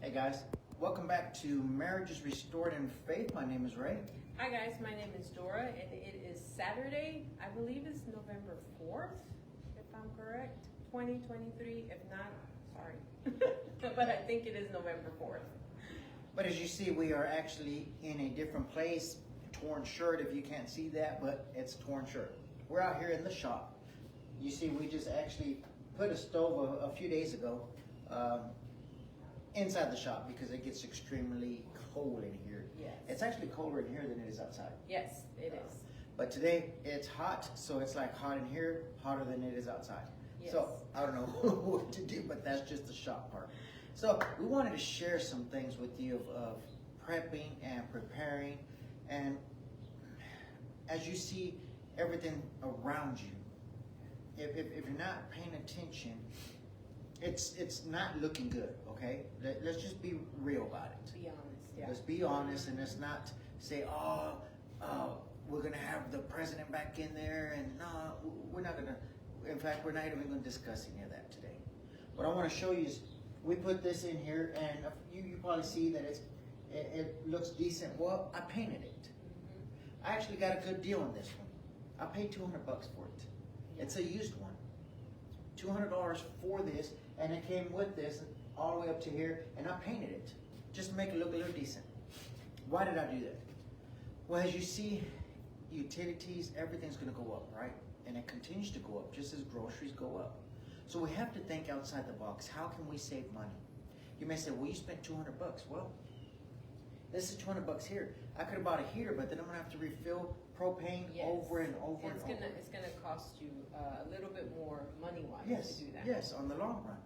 Hey guys, welcome back to Marriages Restored in Faith. My name is Ray. Hi guys, my name is Dora, and it is Saturday. I believe it's November 4th, if I'm correct. 2023. If not, sorry. But I think it is November 4th. But as you see, we are actually in a different place. Torn shirt, if you can't see that, but it's a torn shirt. We're out here in the shop. You see, we just actually put a stove a few days ago inside the shop because it gets extremely cold in here. Yes. It's actually colder in here than it is outside. Yes, it is. But today it's hot, so it's like hot in here, hotter than it is outside. Yes. So I don't know what to do, but that's just the shop part. So we wanted to share some things with you of prepping and preparing, and as you see everything around you, if you're not paying attention, it's not looking good. Okay, let's just be real about it. Be honest, yeah. Let's be honest, and let's not say, we're gonna have the president back in there, and no, we're not gonna. In fact, we're not even gonna discuss any of that today. What I want to show you is we put this in here, and you probably see that it looks decent. Well, I painted it. Mm-hmm. I actually got a good deal on this one. I paid $200 for it. Yeah. It's a used one. $200 for this, and it came with this all the way up to here, and I painted it just to make it look a little decent. Why did I do that? Well, as you see, utilities, everything's going to go up, right? And it continues to go up just as groceries go up. So we have to think outside the box. How can we save money? You may say, well, you spent $200. Well, this is $200 here. I could have bought a heater, but then I'm going to have to refill propane Yes. over and over It's and gonna over. it's gonna cost you a little bit more money-wise Yes, to do that. yes, on the long run.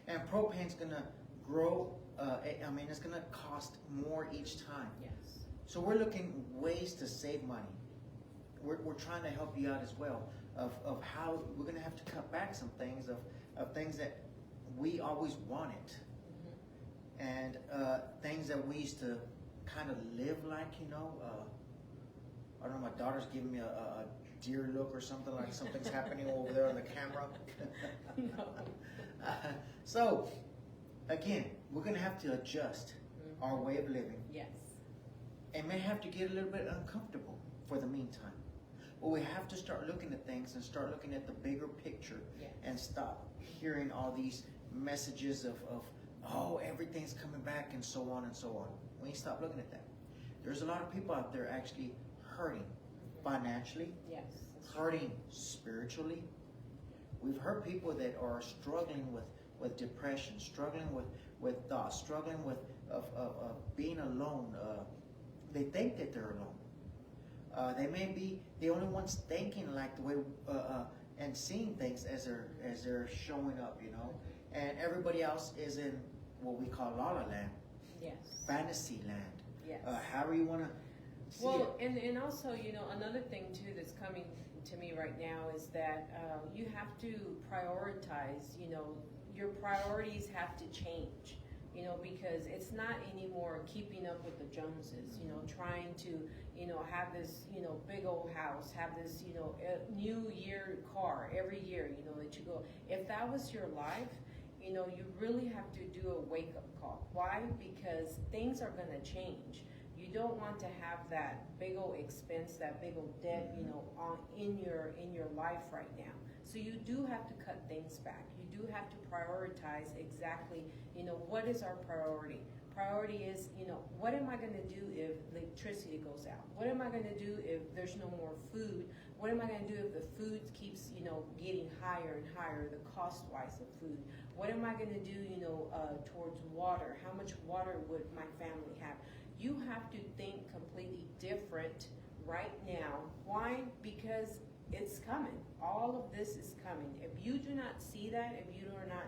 And propane's going to grow. It's going to cost more each time. Yes. So we're looking ways to save money. We're trying to help you out as well of how we're going to have to cut back some things of things that we always wanted, Mm-hmm. and things that we used to kind of live like, I don't know, my daughter's giving me a deer look or something, like something's happening over there on the camera. No. So, again, we're going to have to adjust Mm-hmm. our way of living. Yes. It may have to get a little bit uncomfortable for the meantime. But we have to start looking at things and start looking at the bigger picture, Yes. and stop hearing all these messages of everything's coming back and so on and so on. We need to stop looking at that. There's a lot of people out there actually hurting financially, Yes. That's hurting spiritually. We've heard people that are struggling with depression, struggling with thoughts, struggling with being alone. They think that they're alone. They may be the only ones thinking like the way and seeing things as they're showing up, and everybody else is in what we call La La Land, Yes. fantasy land. Yes. However you want to see Well, it. and also, another thing too that's coming to me right now is that you have to prioritize. Your priorities have to change. Because it's not anymore keeping up with the Joneses. Trying to have this big old house, have this New Year car every year. That you go. If that was your life, you really have to do a wake up call. Why? Because things are going to change. You don't want to have that big old expense, that big old debt, in your life right now. So you do have to cut things back. You do have to prioritize exactly, what is our priority? Priority is, what am I going to do if electricity goes out? What am I going to do if there's no more food? What am I going to do if the food keeps, getting higher and higher, the cost-wise of food? What am I going to do, towards water? How much water would my family have? You have to think completely different right now. Why? Because it's coming. All of this is coming. If you do not see that, if you are not,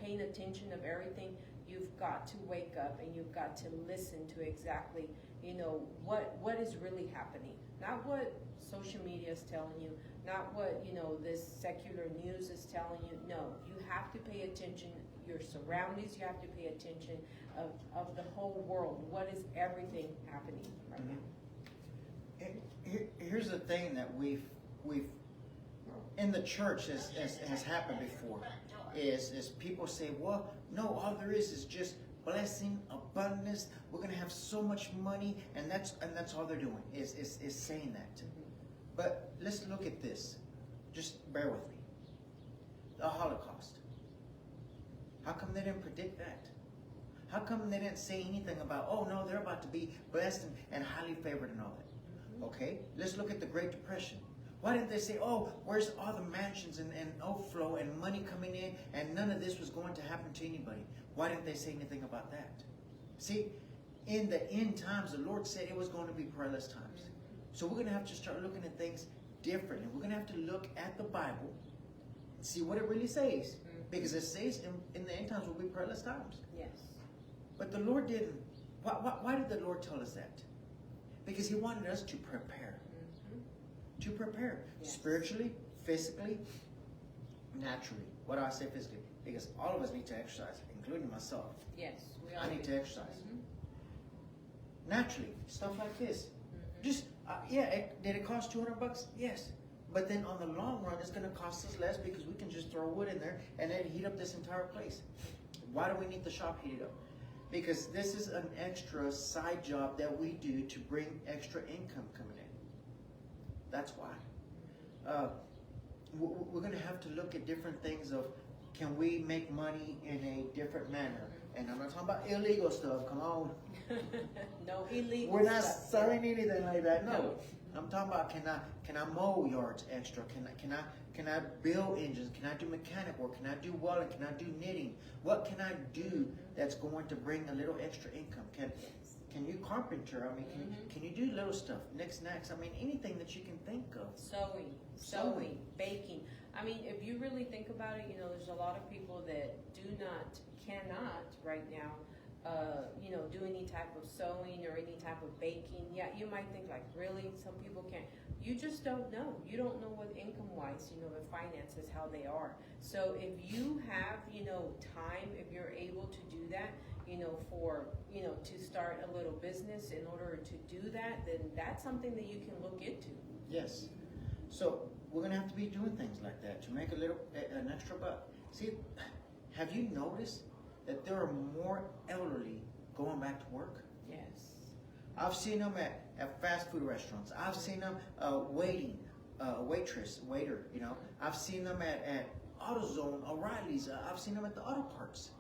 paying attention of everything, you've got to wake up and you've got to listen to exactly, what is really happening. Not what social media is telling you, not what, this secular news is telling you. No, you have to pay attention. Your surroundings, you have to pay attention of the whole world. What is everything happening right now? Here's the thing that we've in the church has happened before is people say, well, no, all there is just blessing, abundance. We're gonna have so much money, and that's all they're doing is saying that. But let's look at this. Just bear with me. The Holocaust. How come they didn't predict that? How come they didn't say anything about, oh no, they're about to be blessed and highly favored and all that? Okay, let's look at the Great Depression. Why didn't they say, oh, where's all the mansions and overflow and money coming in, and none of this was going to happen to anybody? Why didn't they say anything about that? See, in the end times, the Lord said it was going to be perilous times. So we're going to have to start looking at things differently. We're going to have to look at the Bible and see what it really says. Because it says in the end times will be perilous times. Yes. But the Lord didn't. Why did the Lord tell us that? Because He wanted us to prepare. To prepare. Yes. Spiritually, physically, naturally. Why do I say physically? Because all of us need to exercise, including myself. Yes. We all I need do. to exercise. Naturally, stuff like this. Just, did it cost $200? Yes. But then on the long run, it's going to cost us less because we can just throw wood in there and then heat up this entire place. Why do we need the shop heated up? Because this is an extra side job that we do to bring extra income coming in. That's why. We're going to have to look at different things of, can we make money in a different manner? And I'm not talking about illegal stuff. Come on. No illegal We're not stuff. selling anything like that. No. No. I'm talking about, can I mow yards extra? Can I build engines? Can I do mechanic work? Can I do welding? Can I do knitting? What can I do that's going to bring a little extra income? Can you carpenter? I mean, can you do little stuff? Knicks-knacks. I mean, anything that you can think of. Sewing, baking. I mean, if you really think about it, there's a lot of people that cannot right now, do any type of sewing or any type of baking. Yeah, you might think like, really? Some people can't. You just don't know. You don't know what income-wise, the finances, how they are. So if you have, time, if you're able to do that, to start a little business in order to do that, then that's something that you can look into. Yes. So we're going to have to be doing things like that to make an extra buck. See, have you noticed that there are more elderly going back to work? Yes. I've seen them at fast food restaurants. I've seen them waiting, waiter. I've seen them at AutoZone, O'Reilly's. I've seen them at the auto parts.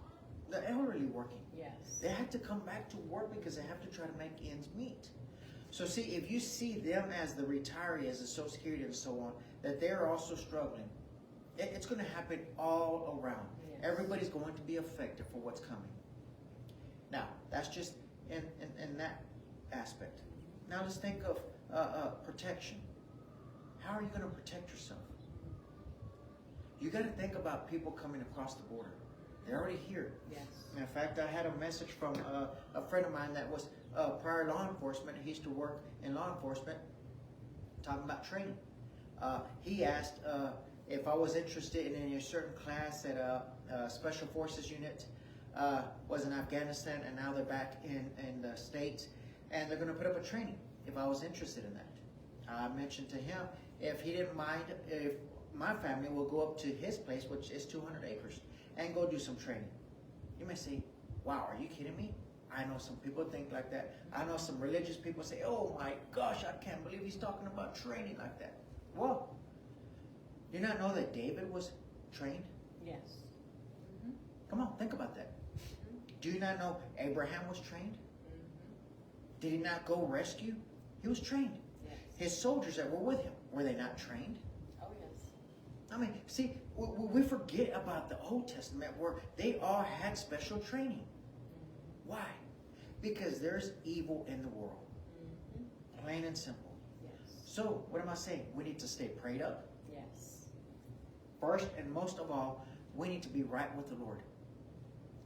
The elderly working. Yes. They have to come back to work because they have to try to make ends meet. So see, if you see them as the retiree, as the Social Security and so on, that they're also struggling, it's going to happen all around. Yes. Everybody's going to be affected for what's coming. Now, that's just in that aspect. Now let's think of protection. How are you going to protect yourself? You got to think about people coming across the border. They're already here. Yes. In fact, I had a message from a friend of mine that was prior law enforcement. He used to work in law enforcement, talking about training. He asked if I was interested in a certain class at a Special Forces unit. Was in Afghanistan, and now they're back in the States, and they're going to put up a training if I was interested in that. I mentioned to him if he didn't mind if my family will go up to his place, which is 200 acres, and go do some training. You may say, wow, are you kidding me? I know some people think like that. I know some religious people say, oh my gosh, I can't believe he's talking about training like that. Well, do you not know that David was trained? Yes. Come on, think about that. Do you not know Abraham was trained? Did he not go rescue? He was trained. Yes. His soldiers that were with him, were they not trained? Oh, yes. I mean, see, we forget about the Old Testament where they all had special training. Why? Because there's evil in the world. Plain and simple. Yes. So, what am I saying? We need to stay prayed up. Yes. First and most of all, we need to be right with the Lord.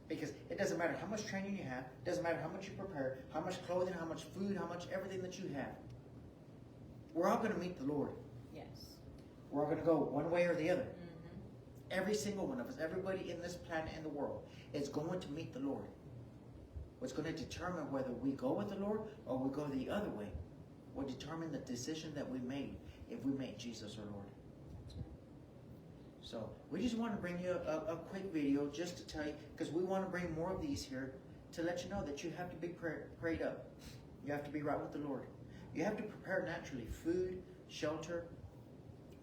Because it doesn't matter how much training you have, it doesn't matter how much you prepare, how much clothing, how much food, how much everything that you have. We're all going to meet the Lord. Yes. We're all going to go one way or the other. Every single one of us, everybody in this planet in the world is going to meet the Lord. What's going to determine whether we go with the Lord or we go the other way will determine the decision that we made if we made Jesus our Lord. So we just want to bring you a quick video just to tell you, because we want to bring more of these here to let you know that you have to be prayed up. You have to be right with the Lord. You have to prepare naturally, food, shelter,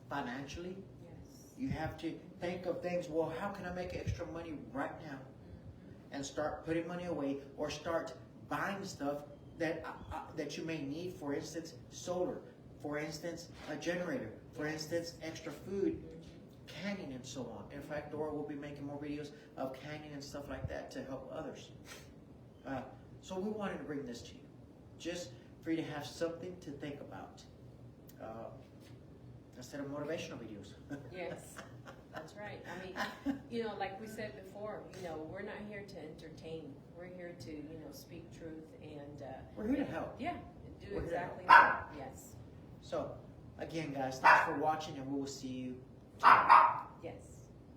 financially. Yes. You have to think of things, well, how can I make extra money right now? And start putting money away, or start buying stuff that you may need. For instance, solar. For instance, a generator. For instance, extra food, canning, and so on. In fact, Dora will be making more videos of canning and stuff like that to help others. So we wanted to bring this to you, just for you to have something to think about instead of motivational videos. Yes, that's right. I mean, you know, like we said before, you know, we're not here to entertain. We're here to, you know, speak truth and We're here to help. Yeah, do We're here to exactly help. that. Yes. So, again, guys, thanks for watching, and we will see you tomorrow.